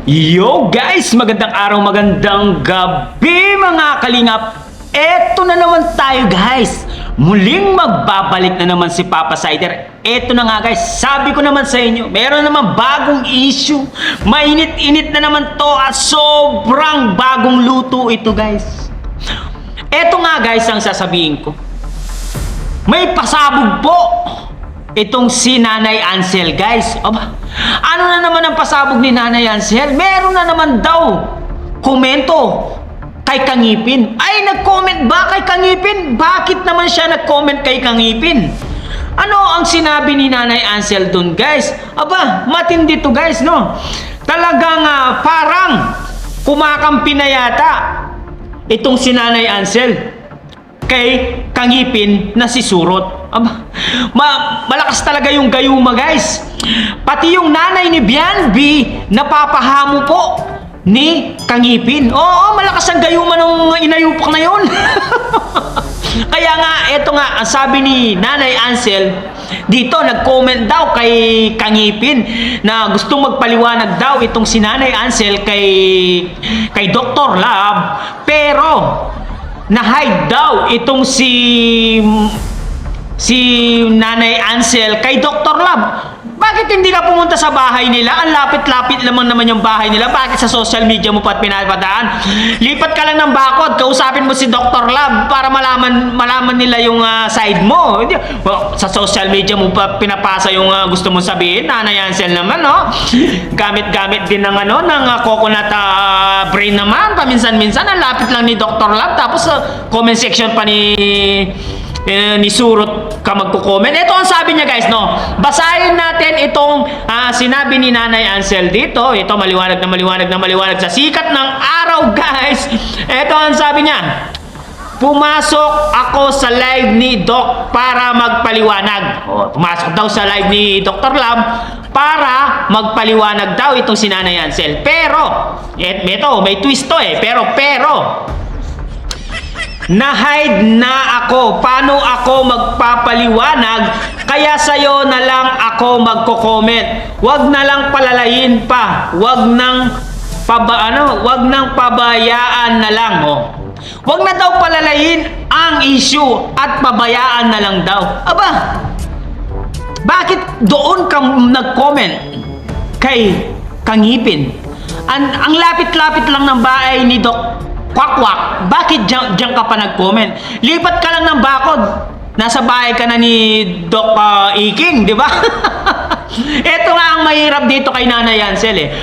Yo guys! Magandang araw, magandang gabi mga kalingap! Eto na naman tayo guys! Muling magbabalik na naman si Papa Sider. Eto na nga guys, sabi ko naman sa inyo, meron naman bagong issue. Mainit-init na naman to at sobrang bagong luto ito guys. Eto nga guys ang sasabihin ko. May pasabog po itong si Nanay Ansel guys. Aba, ano na naman ang pasabog ni Nanay Ansel? Meron na naman daw komento kay Kangipin. Ay, nag-comment ba kay Kangipin? Bakit naman siya nag-comment kay Kangipin? Ano ang sinabi ni Nanay Ansel dun guys? Aba, matindi to guys, no? Talagang parang kumakampi na yata itong si Nanay Ansel kay Kangipin na si Surot. Aba, malakas talaga yung gayuma guys. Pati yung nanay ni Bianbi napapahamo po ni Kangipin. Oo, malakas ang gayuma nung inayupak na yun. Kaya nga, eto nga, ang sabi ni Nanay Ansel, dito nag-comment daw kay Kangipin na gustong magpaliwanag daw itong si Nanay Ansel kay Dr. Love, pero na-hide daw itong si Nanay Ansel kay Dr. Love. Bakit hindi ka pumunta sa bahay nila? Ang lapit-lapit lamang naman yung bahay nila. Bakit sa social media mo pa pinapadaan? Lipat ka lang ng bakod, kausapin mo si Dr. Love para malaman nila yung side mo. Sa social media mo pa pinapasa yung gusto mong sabihin. Nanay Ansel naman, no? Gamit-gamit din ng coconut brain naman. Paminsan-minsan, ang lapit lang ni Dr. Love. Tapos comment section pa ni Surot ka magko-comment. Ito ang sabi niya guys, no? Basahin natin itong sinabi ni Nanay Ansel dito. Ito maliwanag sa sikat ng araw guys. Ito ang sabi niya. Pumasok ako sa live ni Doc para magpaliwanag. Pumasok daw sa live ni Dr. Love para magpaliwanag daw itong si Nanay Ansel. Pero, ito, may twist to pero na-hide na ako. Paano ako magpapaliwanag? Kaya sa'yo na lang ako magko-comment. Wag na lang palalayin pa. Wag nang pabayaan na lang. Wag na daw palalayin ang issue at pabayaan na lang daw. Aba, bakit doon ka nag-comment kay Kangipin? Ang lapit-lapit lang ng bahay ni Doc Kwakwak, bakit diyan ka pa nag-comment? Lipat ka lang ng bakod. Nasa bahay ka na ni Doc Iking, di ba? Ito nga ang mahirap dito kay Nanay Ansel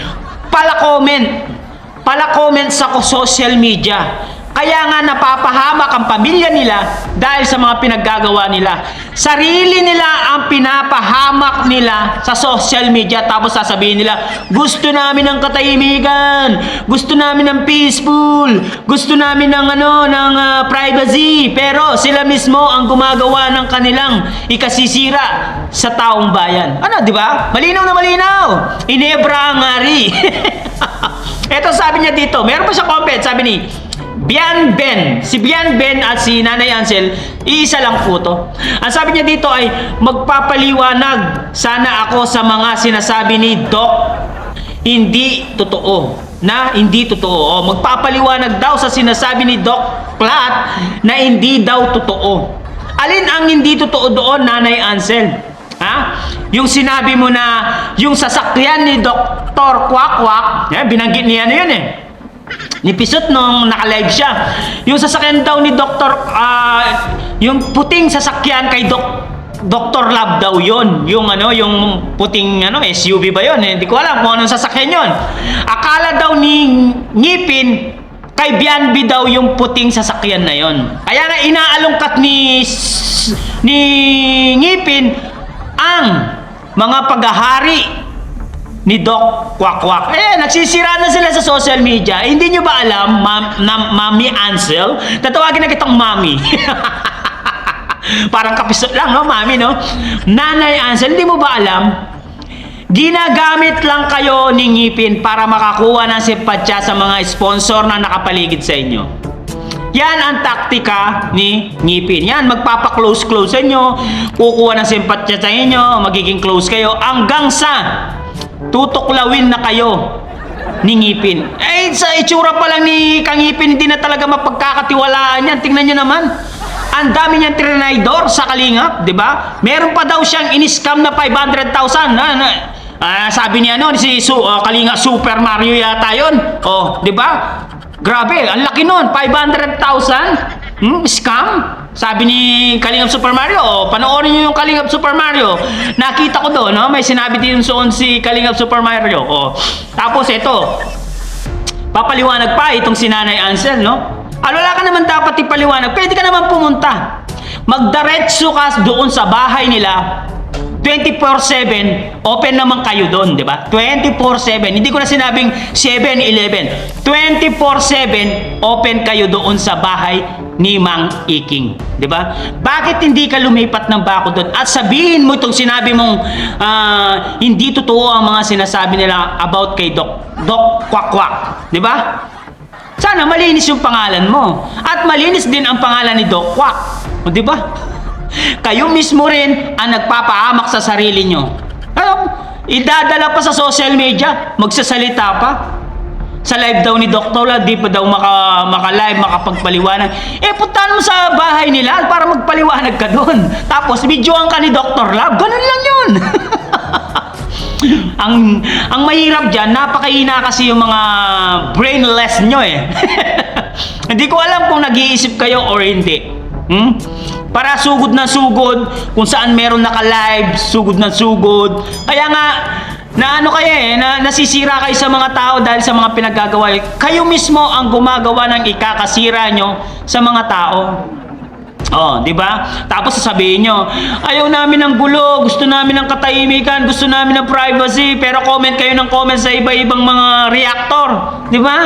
Pala-comment sa social media. Kaya nga napapahamak ang pamilya nila dahil sa mga pinaggagawa nila. Sarili nila ang pinapahamak nila sa social media, tapos sasabihin nila, gusto namin ng katahimikan, gusto namin ng peaceful, gusto namin ng privacy, pero sila mismo ang gumagawa ng kanilang ikasisira sa taong bayan. Ano, di ba? Malinaw na malinaw. Inebra ang ari. Ito sabi niya dito, meron pa siya comment, sabi ni Bianben. Si Bianben at si Nanay Ansel, iisa lang po to. Ang sabi niya dito ay, magpapaliwanag sana ako sa mga sinasabi ni Doc hindi totoo. Magpapaliwanag daw sa sinasabi ni Doc Plat na hindi daw totoo. Alin ang hindi totoo doon, Nanay Ansel? Yung sinabi mo na yung sasakyan ni Dr. Kwakwak, binanggit niya yun ni Pisot nung naka-live siya. Yung sasakyan daw ni yung puting sasakyan kay Dr. Love daw yon. Yung puting SUV ba yon? Hindi ko alam kung anong sasakyan yon. Akala daw ni Ngipin kay Bianbi daw yung puting sasakyan na yon. Kaya nga inaalungkat ni Ngipin ang mga paghahari ni Doc Kwakwak. Nagsisira na sila sa social media. Hindi nyo ba alam, Mami Ansel? Tatawagin na kitang Mami. Parang kapisot lang, no, Mami, no? Nanay Ansel, hindi mo ba alam? Ginagamit lang kayo ni Ngipin para makakuha ng simpatsya sa mga sponsor na nakapaligid sa inyo. Yan ang taktika ni Ngipin. Yan, magpapa-close sa inyo, kukuha ng simpatsya sa inyo, magiging close kayo, hanggang sa tutuklawin na kayo ni Ngipin. Eh, sa itsura pa lang ni Kang Ngipin, hindi na talaga mapagkakatiwalaan yan. Tingnan nyo naman. Ang dami niyang trinaydor sa Kalingap, di ba? Meron pa daw siyang in-scam na 500,000. Sabi niya si Kalingap Super Mario yata yun. Oh, di ba? Grabe, ang laki nun. 500,000? Scam? Sabi ni Kalingap Super Mario. Oh, panoorin niyo yung Kalingap Super Mario. Nakita ko doon, no? May sinabi din soon si Kalingap Super Mario. Oh. Tapos ito, papaliwanag pa itong si Nanay Ansel, no? Wala ka naman dapat ipaliwanag. Pwede ka naman pumunta. Magdiretso ka doon sa bahay nila. 24/7, open naman kayo doon, di ba? 24/7. Hindi ko na sinabing 7-11. 24/7, open kayo doon sa bahay ni Mang Iking, di ba? Bakit hindi ka lumipat ng bako doon at sabihin mo itong sinabi mong hindi totoo ang mga sinasabi nila about kay Doc Kwak, di ba? Sana malinis yung pangalan mo at malinis din ang pangalan ni Doc Kwak, di ba? Kayo mismo rin ang nagpapahamak sa sarili nyo. Idadala pa sa social media, magsasalita pa. Sa live daw ni Dr. Lab, di pa daw maka-live, makapagpaliwanag. Puntahan mo sa bahay nila para magpaliwanag ka doon. Tapos, videoan ka ni Dr. Lab. Ganun lang yun. ang mahirap dyan, napakahina kasi yung mga brainless nyo eh. Hindi ko alam kung nag-iisip kayo or hindi. Para sugod na sugod, kung saan meron naka-live, sugod na sugod. Kaya nga, nasisira kayo sa mga tao dahil sa mga pinagagawa. Kayo mismo ang gumagawa ng ikakasira nyo sa mga tao. Oh, di ba? Tapos sasabihin nyo, ayaw namin ng gulo, gusto namin ng katahimikan, gusto namin ng privacy, pero comment kayo ng comment sa iba-ibang mga reactor. Di ba?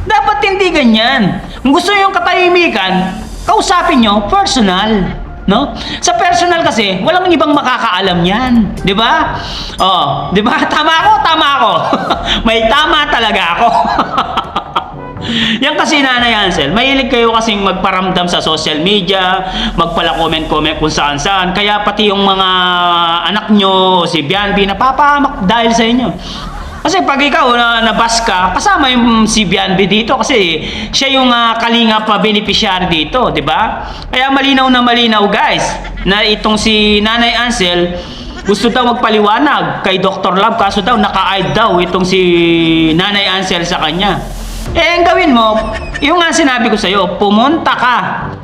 Dapat hindi ganyan. Kung gusto nyo yung katahimikan, kausapin nyo, personal. No? Sa personal kasi, walang ibang makakaalam yan. Di ba? Oh, di ba? Tama ako. May tama talaga ako. Yan kasi Nanay Ansel, mahilig kayo kasing magparamdam sa social media, magpala-comment-comment kung saan-saan. Kaya pati yung mga anak nyo, si Bianbi, napapahamak dahil sa inyo. Kasi pag ikaw nabas ka, kasama yung si Bianbi dito kasi siya yung Kalingap beneficiary dito, di ba? Kaya malinaw na malinaw guys, na itong si Nanay Ansel, gusto daw magpaliwanag kay Dr. Love, kaso daw naka-hide daw itong si Nanay Ansel sa kanya. Ang gawin mo, yung nga sinabi ko sa'yo, pumunta ka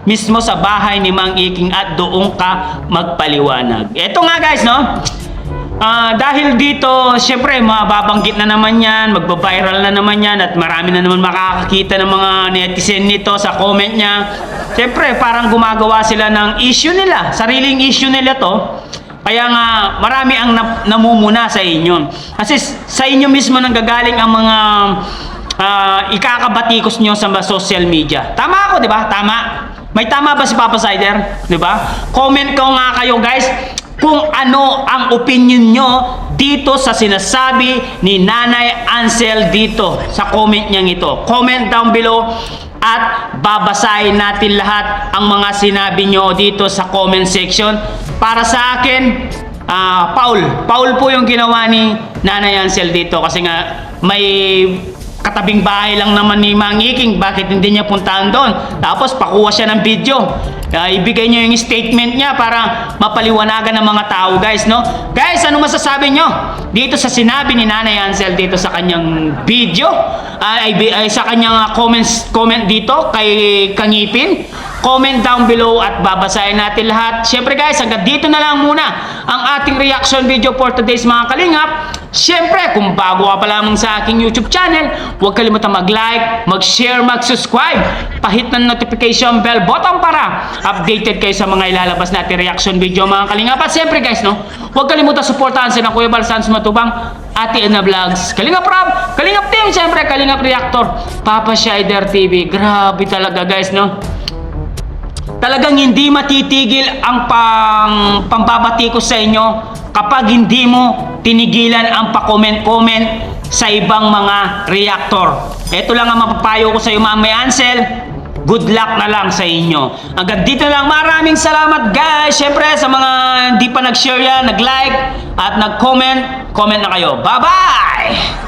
mismo sa bahay ni Mang Iking at doon ka magpaliwanag. Ito nga guys, no? Dahil dito, syempre, mababanggit na naman yan, magbabiral na naman yan, at marami na naman makakakita ng mga netizen nito sa comment niya. Syempre, parang gumagawa sila ng issue nila, sariling issue nila to. Kaya nga, marami ang namumuna sa inyo. Kasi sa inyo mismo nanggagaling ang mga ikakabatikos nyo sa social media. Tama ako, di ba? Tama. May tama ba si Papa Sider? Di ba? Comment ko nga kayo guys kung ano ang opinion nyo dito sa sinasabi ni Nanay Ansel dito sa comment niyang ito. Comment down below at babasahin natin lahat ang mga sinabi nyo dito sa comment section. Para sa akin, Paul po yung ginawa ni Nanay Ansel dito kasi nga may katabing bahay lang naman ni Mang Iking, bakit hindi niya puntahan doon? Tapos pakuha siya ng video. Ibigay niyo yung statement niya para mapaliwanagan ng mga tao guys, no? Guys, ano masasabi niyo dito sa sinabi ni Nanay Ansel dito sa kanyang video? Sa kanyang comment dito kay Kang Ngipin? Comment down below at babasahin natin lahat. Siyempre guys, hanggang dito na lang muna ang ating reaction video for today's mga kalingap. Siyempre, kung bago ka pa lamang sa aking YouTube channel, huwag kalimutan mag-like, mag-share, mag-subscribe. Pahit ng notification bell button para updated kayo sa mga ilalabas natin reaction video mga kalingap. At siyempre guys, no, huwag kalimutan supportahan sila Kuya Bal Sans Matubang, Ate Edna Vlogs, Kalingap Rob, Kalingap Team, siyempre Kalingap Reactor, Papa Sider TV. Grabe talaga guys, no? Talagang hindi matitigil ang pambabatikos sa inyo kapag hindi mo tinigilan ang pa-comment-comment sa ibang mga reactor. Ito lang ang mapapayo ko sa iyo, Ma'am Ansel. Good luck na lang sa inyo. Hanggang dito lang. Maraming salamat guys. Siyempre sa mga hindi pa nag-share yan, nag-like at nag-comment, comment na kayo. Bye-bye!